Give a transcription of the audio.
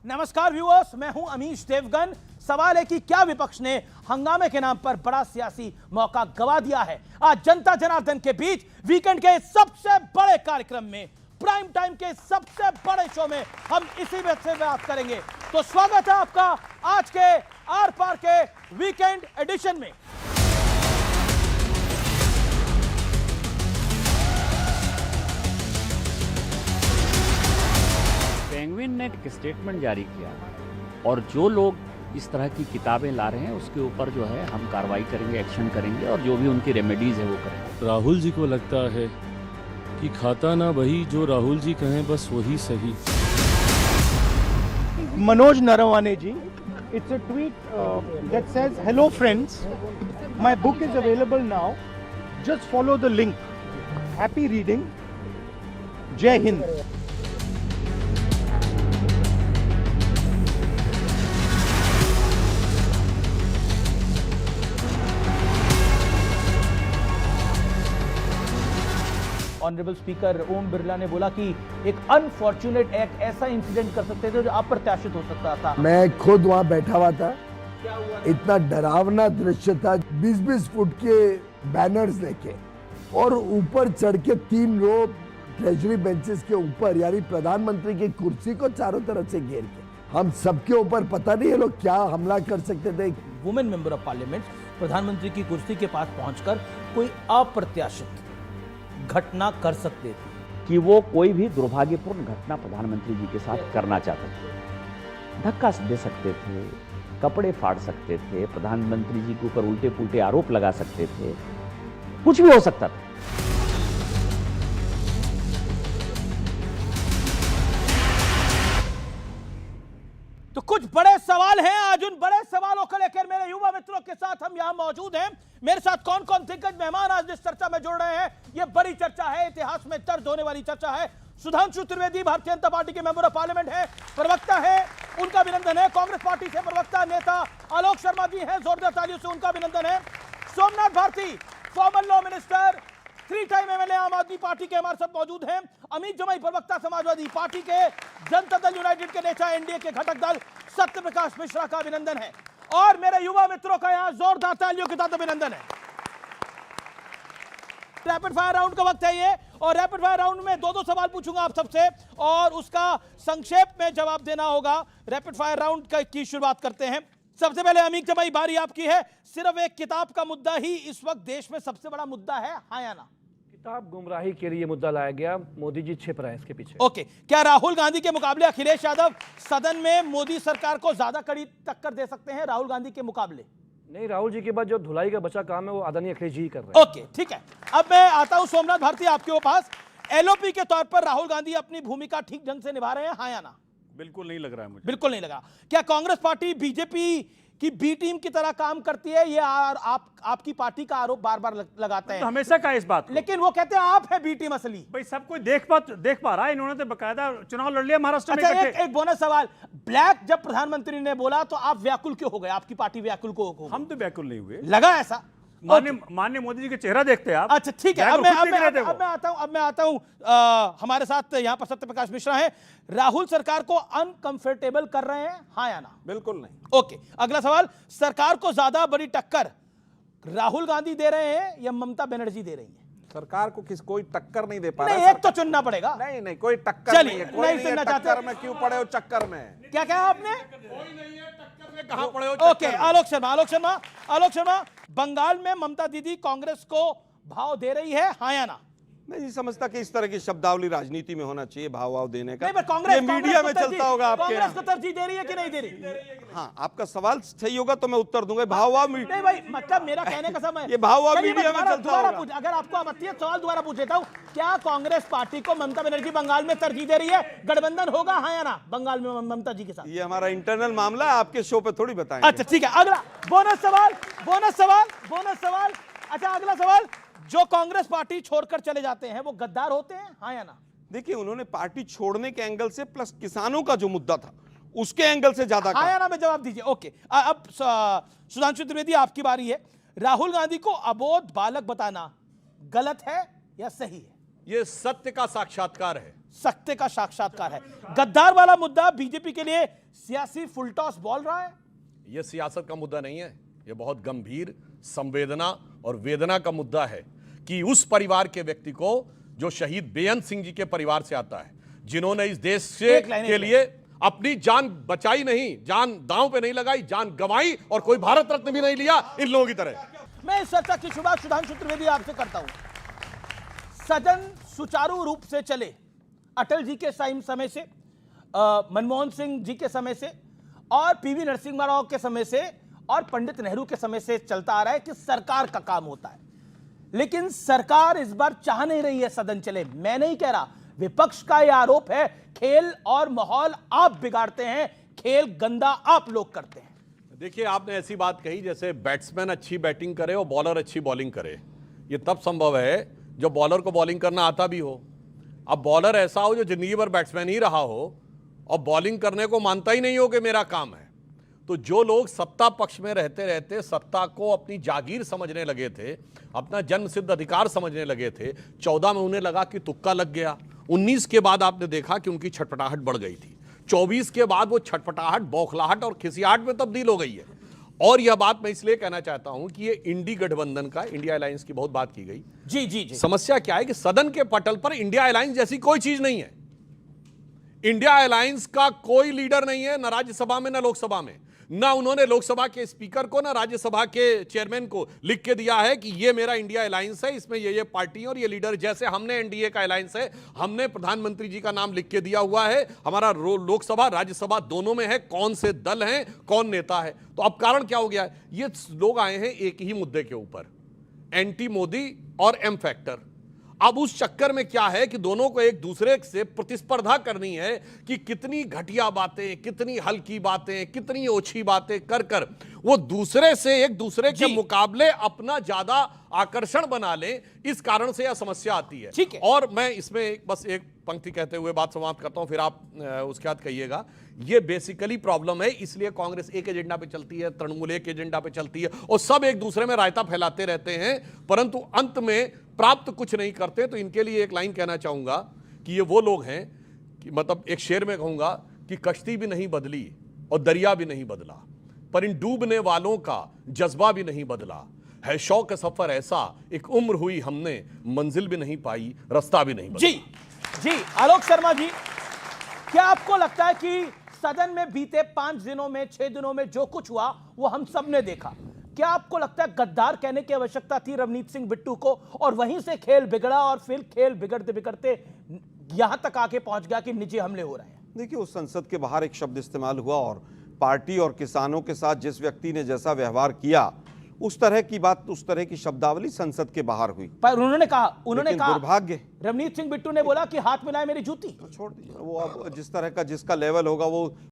नमस्कार व्यूअर्स, मैं हूं अमीश देवगन। सवाल है कि क्या विपक्ष ने हंगामे के नाम पर बड़ा सियासी मौका गवा दिया है? आज जनता जनार्दन के बीच वीकेंड के सबसे बड़े कार्यक्रम में, प्राइम टाइम के सबसे बड़े शो में हम इसी में से बात करेंगे। तो स्वागत है आपका आज के आर पार के वीकेंड एडिशन में। पेंगुइन ने एक स्टेटमेंट जारी किया और जो लोग इस तरह की किताबें ला रहे हैं उसके ऊपर जो है हम कार्रवाई करेंगे, एक्शन करेंगे और जो भी उनकी रेमेडीज है वो करेंगे। राहुल जी को लगता है कि खाता ना वही जो राहुल जी कहें बस वही सही। Manoj Naravane ji, it's a tweet that says, "Hello friends, my book is available now. Just follow the link. Happy reading. Jai Hind." Honourable speaker Om Birla ने बोला कि एक अनफॉर्चुनेट एक ऐसा इंसिडेंट कर सकते थे जो अप्रत्याशित हो सकता था। मैं खुद वहाँ बैठा हुआ था। क्या हुआ? इतना डरावना दृश्य था। 20-20 फुट के बैनर्स लेके और ऊपर चढ़ के 3 रो ट्रेजरी बेंचेस के ऊपर, यानी प्रधानमंत्री की कुर्सी को चारों तरफ से घेर के हम सबके ऊपर पता नहीं ये लोग क्या हमला कर सकते थे। वुमेन मेंबर ऑफ पार्लियामेंट प्रधानमंत्री की कुर्सी के पास पहुंचकर कोई अप्रत्याशित घटना कर सकते थे कि वो कोई भी दुर्भाग्यपूर्ण घटना प्रधानमंत्री जी के साथ करना चाहते थे। धक्का दे सकते थे, कपड़े फाड़ सकते थे, प्रधानमंत्री जी के ऊपर उल्टे पुल्टे आरोप लगा सकते थे, कुछ भी हो सकता था। तो कुछ बड़े सवाल हैं। आज उन बड़े सवालों को लेकर मेरे युवा मित्रों के साथ हम यहां मौजूद हैं। मेरे साथ कौन कौन दिग्गज मेहमान आज इस चर्चा में जुड़ रहे हैं? ये बड़ी चर्चा है, इतिहास में दर्ज होने वाली चर्चा है। सुधांशु त्रिवेदी भारतीय जनता पार्टी के मेंबर ऑफ पार्लियामेंट है, प्रवक्ता है, उनका अभिनंदन है। कांग्रेस पार्टी से प्रवक्ता नेता आलोक शर्मा जी हैं, जोरदार तालियों से उनका अभिनंदन है। Somnath Bharti former law minister, 3 time MLA Aam Aadmi party के हमारे साथ मौजूद हैं। अमित जमाई प्रवक्ता समाजवादी पार्टी के, जनता दल यूनाइटेड के नेता, एनडीए के घटक दल सत्य प्रकाश मिश्रा का अभिनंदन है। और मेरे युवा मित्रों का यहां जोरदार तालियों के साथ अभिनंदन है। रैपिड फायर राउंड का वक्त है ये, और रैपिड फायर राउंड में 2-2 सवाल पूछूंगा आप सबसे और उसका संक्षेप में जवाब देना होगा। रैपिड फायर राउंड की शुरुआत करते हैं। सबसे पहले अमीक जमाई, बारी आपकी है। सिर्फ एक किताब का मुद्दा ही इस वक्त देश में सबसे बड़ा मुद्दा है, हाँ या ना? किताब गुमराही के लिए मुद्दा लाया गया, मोदी जी छिप रहे हैं इसके पीछे। ओके, क्या राहुल गांधी के मुकाबले अखिलेश यादव सदन में मोदी सरकार को ज्यादा कड़ी टक्कर दे सकते हैं राहुल गांधी के मुकाबले? नहीं, राहुल जी के बाद जो धुलाई का बचा काम है वो आदरणीय अखिलेश जी कर रहे हैं। ओके, ठीक है। अब मैं आता हूं सोमनाथ भारती आपके पास। एलओपी के तौर पर राहुल गांधी अपनी भूमिका ठीक ढंग से निभा रहे हैं, हाँ या ना? बिल्कुल नहीं लग रहा है मुझे। बिल्कुल नहीं लगा। क्या कांग्रेस पार्टी बीजेपी की बी टीम की तरह काम करती है? ये आपकी पार्टी का आरोप बार बार लगाते हैं। तो हमेशा का इस बात को। लेकिन वो कहते हैं आप है बी टीम असली। भाई सब कोई देख पा रहा है। इन्होंने तो बकायदा चुनाव लड़ लिया महाराष्ट्र में। अच्छा, एक बोनस सवाल। ब्लैक जब प्रधानमंत्री ने बोला तो आप व्याकुल क्यों हो गए? आपकी पार्टी व्याकुल को हो गई? हम तो व्याकुल नहीं हुए, लगा ऐसा? माननीय मोदी जी के चेहरा देखते हैं आप। अच्छा, ठीक है। अब मैं आता हूं हमारे साथ यहां पर सत्य प्रकाश मिश्रा हैं। राहुल सरकार को अनकंफर्टेबल कर रहे हैं, हाँ या ना? बिल्कुल नहीं। ओके, अगला सवाल। सरकार को ज्यादा बड़ी टक्कर राहुल गांधी दे रहे हैं या ममता बनर्जी दे रही है? सरकार को कोई टक्कर नहीं दे पा रहा। नहीं, एक तो चुनना पड़ेगा। नहीं, कोई टक्कर चलिए, नहीं है। कोई नहीं सुनना चाहते। टक्कर में क्यों पड़े हो चक्कर में? क्या कहा आपने? कोई नहीं है टक्कर में, कहां पड़े हो? ओके, आलोक शर्मा, बंगाल में ममता दीदी कांग्रेस को भाव दे रही है, हाँ या ना? मैं नहीं समझता कि इस तरह की शब्दावली राजनीति में होना चाहिए, भाव देने का। नहीं, कांग्रेस मीडिया में चलता होगा आपके। कांग्रेस को तरजीह दे रही है कि नहीं दे रही? हाँ, आपका सवाल सही होगा तो मैं उत्तर दूंगा। भाव नहीं भाई, मतलब मेरा कहने का समय ये भाव मीडिया में चलता होगा। अगर आपको आपत्ति है, सवाल दोबारा पूछ लेता हूं। क्या कांग्रेस पार्टी को ममता बनर्जी बंगाल में तरजीह दे रही है? गठबंधन होगा, हाँ या ना, बंगाल में ममता जी के साथ? ये हमारा इंटरनल मामला है, आपके शो पे थोड़ी बताएं। अच्छा, ठीक है। अगला बोनस सवाल। अच्छा, अगला सवाल। जो कांग्रेस पार्टी छोड़कर चले जाते हैं वो गद्दार होते हैं, हाँ या ना? देखिए, उन्होंने पार्टी छोड़ने के एंगल से प्लस किसानों का जो मुद्दा था उसके एंगल से ज्यादा हाँ या ना में जवाब दीजिए। ओके, अब सुधांशु त्रिवेदी आपकी बारी है। राहुल गांधी को अबोध बालक बताना गलत है या सही है? ये सत्य का साक्षात्कार है। सख्ते का साक्षात्कार है। गद्दार वाला मुद्दा बीजेपी के लिए सियासी फुलटॉस बोल रहा है। यह सियासत का मुद्दा नहीं है, यह बहुत गंभीर संवेदना और वेदना का मुद्दा है कि उस परिवार के व्यक्ति को जो शहीद बेअंत सिंह जी के परिवार से आता है, जिन्होंने इस देश से के लिए अपनी जान बचाई नहीं, जान दांव पे नहीं लगाई, जान गंवाई और कोई भारत रत्न भी नहीं लिया इन लोगों की तरह। मैं इस चर्चा की शुरुआत सुधांशु त्रिवेदी आपसे करता हूं। सदन सुचारू रूप से चले, अटल जी के समय से, मनमोहन सिंह जी के समय से और पीवी नरसिम्हा राव के समय से और पंडित नेहरू के समय से चलता आ रहा है कि सरकार का काम होता है, लेकिन सरकार इस बार चाह नहीं रही है सदन चले। मैं नहीं कह रहा, विपक्ष का यह आरोप है खेल और माहौल आप बिगाड़ते हैं, खेल गंदा आप लोग करते हैं। देखिए, आपने ऐसी बात कही जैसे बैट्समैन अच्छी बैटिंग करे और बॉलर अच्छी बॉलिंग करे। यह तब संभव है जब बॉलर को बॉलिंग करना आता भी हो। अब बॉलर ऐसा हो जो जिंदगी भर बैट्समैन ही रहा हो और बॉलिंग करने को मानता ही नहीं हो कि मेरा काम है। तो जो लोग सत्ता पक्ष में रहते रहते सत्ता को अपनी जागीर समझने लगे थे, अपना जन्मसिद्ध अधिकार समझने लगे थे, 14 में उन्हें लगा कि तुक्का लग गया। 19 के बाद आपने देखा कि उनकी छटपटाहट बढ़ गई थी। 24 के बाद वो छटपटाहट बौखलाहट और खिसियाहट में तब्दील हो गई है। और यह बात मैं इसलिए कहना चाहता हूं कि ये इंडी गठबंधन का, इंडिया अलायंस की बहुत बात की गई। जी जी जी। समस्या क्या है कि सदन के पटल पर इंडिया अलायंस जैसी कोई चीज नहीं है। इंडिया अलायंस का कोई लीडर नहीं है, ना राज्यसभा में ना लोकसभा में। ना उन्होंने लोकसभा के स्पीकर को ना राज्यसभा के चेयरमैन को लिख के दिया है कि ये मेरा इंडिया अलायंस है, इसमें ये पार्टी और ये लीडर। जैसे हमने एनडीए का अलायंस है, हमने प्रधानमंत्री जी का नाम लिख के दिया हुआ है। हमारा लोकसभा राज्यसभा दोनों में है कौन से दल हैं, कौन नेता है। तो अब कारण क्या हो गया है? ये लोग आए हैं एक ही मुद्दे के ऊपर, एंटी मोदी और एम फैक्टर। अब उस चक्कर में क्या है कि दोनों को एक दूसरे से प्रतिस्पर्धा करनी है कि कितनी घटिया बातें, कितनी हल्की बातें, कितनी ओछी बातें कर कर वो दूसरे से एक दूसरे के मुकाबले अपना ज्यादा आकर्षण बना ले। इस कारण से यह समस्या आती है। ठीक है। और मैं इसमें बस एक पंक्ति कहते हुए बात समाप्त करता हूं, फिर आप उसके बाद कहिएगा। ये बेसिकली प्रॉब्लम है, इसलिए कांग्रेस एक एजेंडा पे चलती है, तृणमूल एक एजेंडा पे चलती है और सब एक दूसरे में रायता फैलाते रहते हैं, परंतु अंत में प्राप्त कुछ नहीं करते। तो इनके लिए एक लाइन कहना चाहूंगा कि ये वो लोग हैं कि मतलब एक शेर में कहूंगा कि कश्ती भी नहीं बदली और दरिया भी नहीं बदला, पर इन डूबने वालों का जज्बा भी नहीं बदला है। शौक सफर ऐसा, एक उम्र हुई हमने, मंजिल भी नहीं पाई, रास्ता भी नहीं बदला। जी जी। आलोक शर्मा जी, क्या आपको लगता है कि सदन में बीते 5 दिनों में, 6 दिनों में जो कुछ हुआ वो हम सब ने देखा, क्या आपको लगता है गद्दार कहने की आवश्यकता थी रवनीत सिंह बिट्टू को, और वहीं से खेल बिगड़ा और फिर खेल बिगड़ते बिगड़ते यहां तक आके पहुंच गया कि निजी हमले हो रहे हैं? देखिए, उस संसद के बाहर एक शब्द इस्तेमाल हुआ और पार्टी और किसानों के साथ जिस व्यक्ति ने जैसा व्यवहार किया, उस तरह की बात, उस तरह की शब्दावली संसद के बाहर हुई। पर उन्होंने कहा दुर्भाग्य, रवनीत सिंह बिट्टू ने बोला कि हाथ मिलाए मेरी जूती। छोड़ दीजिए, वो अब जिस तरह का जिसका लेवल होगा वो